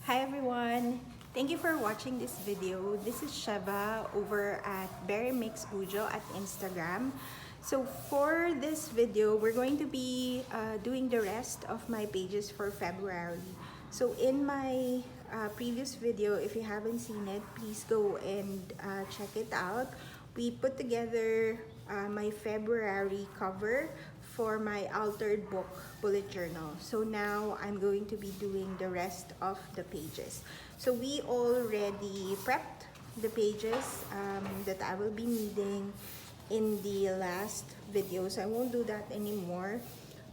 Hi everyone! Thank you for watching this video. This is Sheva over at Berry Mix Bujo at Instagram. So for this video, we're going to be doing the rest of my pages for February. So in my previous video, if you haven't seen it, please go and check it out. We put together my February cover for my altered book bullet journal. So now I'm going to be doing the rest of the pages. So we already prepped the pages that I will be needing in the last video, so I won't do that anymore.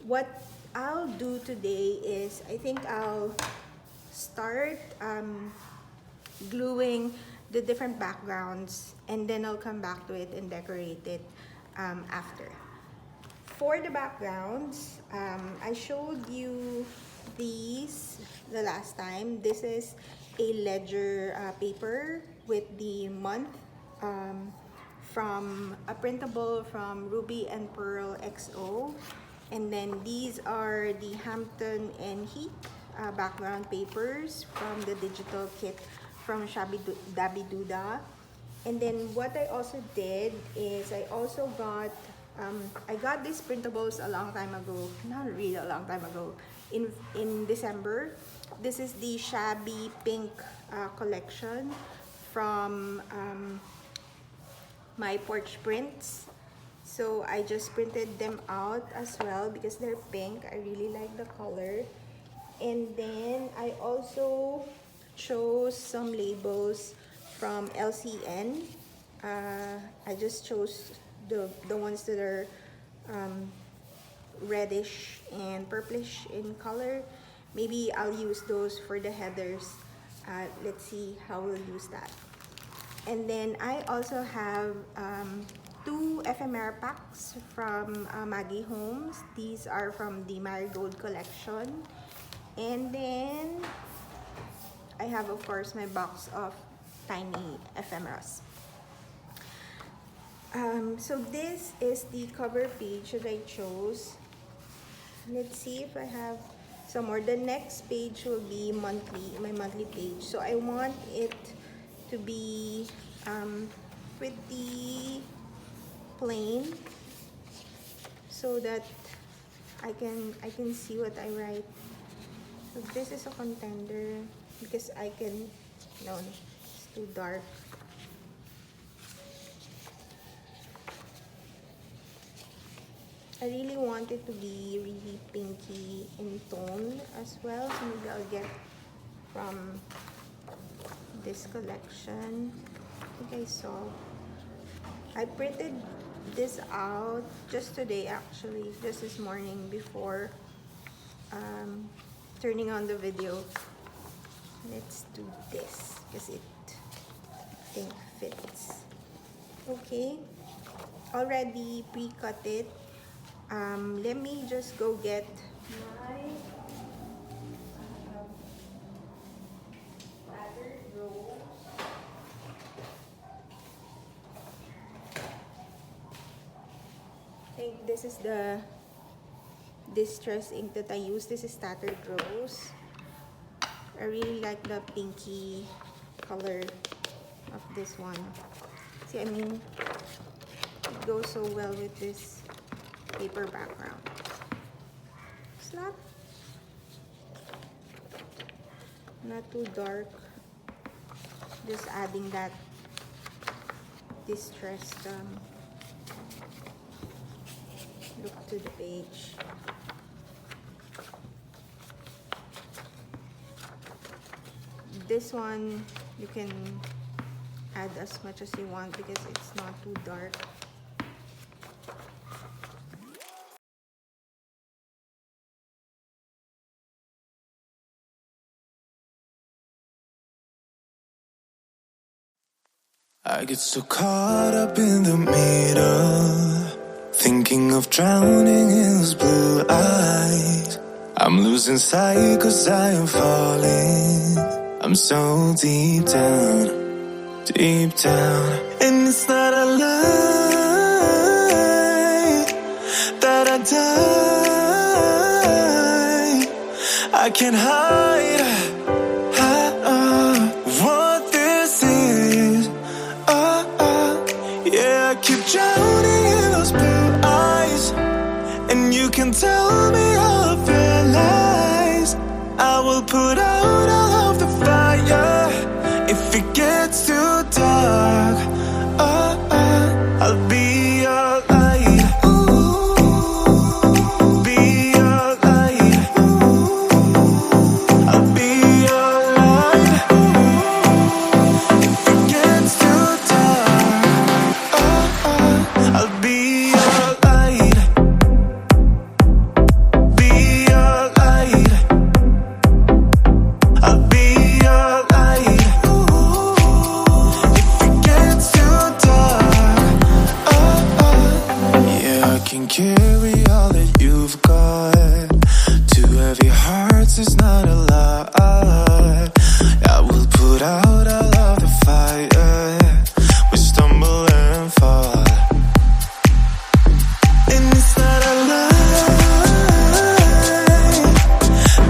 What I'll do today is I think I'll start gluing the different backgrounds, and then I'll come back to it and decorate it after. For the backgrounds, I showed you these the last time. This is a ledger paper with the month from a printable from Ruby and Pearl XO. And then these are the Hampton and Heath background papers from the digital kit from Shabby Dabby Duda. And then what I also did is I also got I got these printables a long time ago, not really a long time ago, in December. This is the Shabby Pink collection from my porch prints. So I just printed them out as well because they're pink. I really like the color. And then I also chose some labels from LCN. I just chose the ones that are reddish and purplish in color. Maybe I'll use those for the headers. Let's see how we'll use that. And then I also have two ephemera packs from Maggie Holmes. These are from the Marigold collection. And then I have, of course, my box of tiny ephemeras. So this is the cover page that I chose. Let's see if I have some more. The next page will be monthly, my monthly page. So I want it to be pretty plain so that I can see what I write. So this is a contender because I can, no, it's too dark. I really want it to be really pinky in tone as well, so maybe I'll get from this collection. I think I saw. I printed this out just today, actually, just this morning before turning on the video. Let's do this because it, I think, fits. Okay, already pre-cut it. Let me just go get my ladder roll. I think this is the distress ink that I use. This is Tattered Rose. I really like the pinky color of this one. See, I mean, it goes so well with this paper background. It's not too dark. Just adding that distressed look to the page. This one you can add as much as you want because it's not too dark. I get so caught up in the middle, thinking of drowning in those blue eyes. I'm losing sight 'cause I am falling. I'm so deep down, and it's not a lie that I die. I can't hide. can tell me all of your lies. I will put out all of the fire. If it gets too dark, I'll be your light. Be your light. I'll be your light. If it gets too dark, I'll be your light. Be your light. I'll be your light. If it gets too dark, yeah, I can carry all that you've got. Two heavy hearts is not a lot. I will put out all of the fire. We stumble and fall, and it's not a lie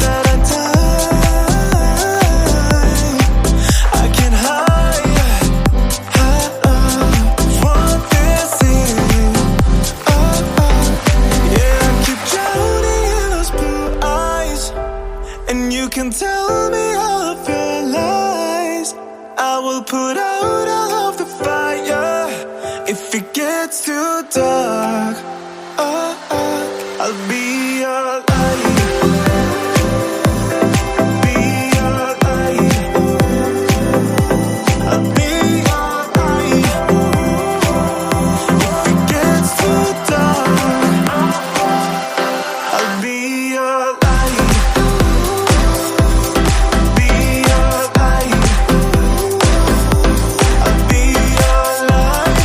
that I die. I can hide what this is. Yeah, I keep drowning in those blue eyes, and you can tell me all of your lies. I will put out all of the fire. If it gets too dark, I'll be your light. Be your light. I'll be your light. If it gets too dark, I'll be your light. Be your light. I'll be your light.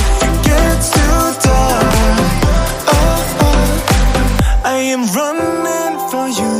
If it gets too dark, I am running for you.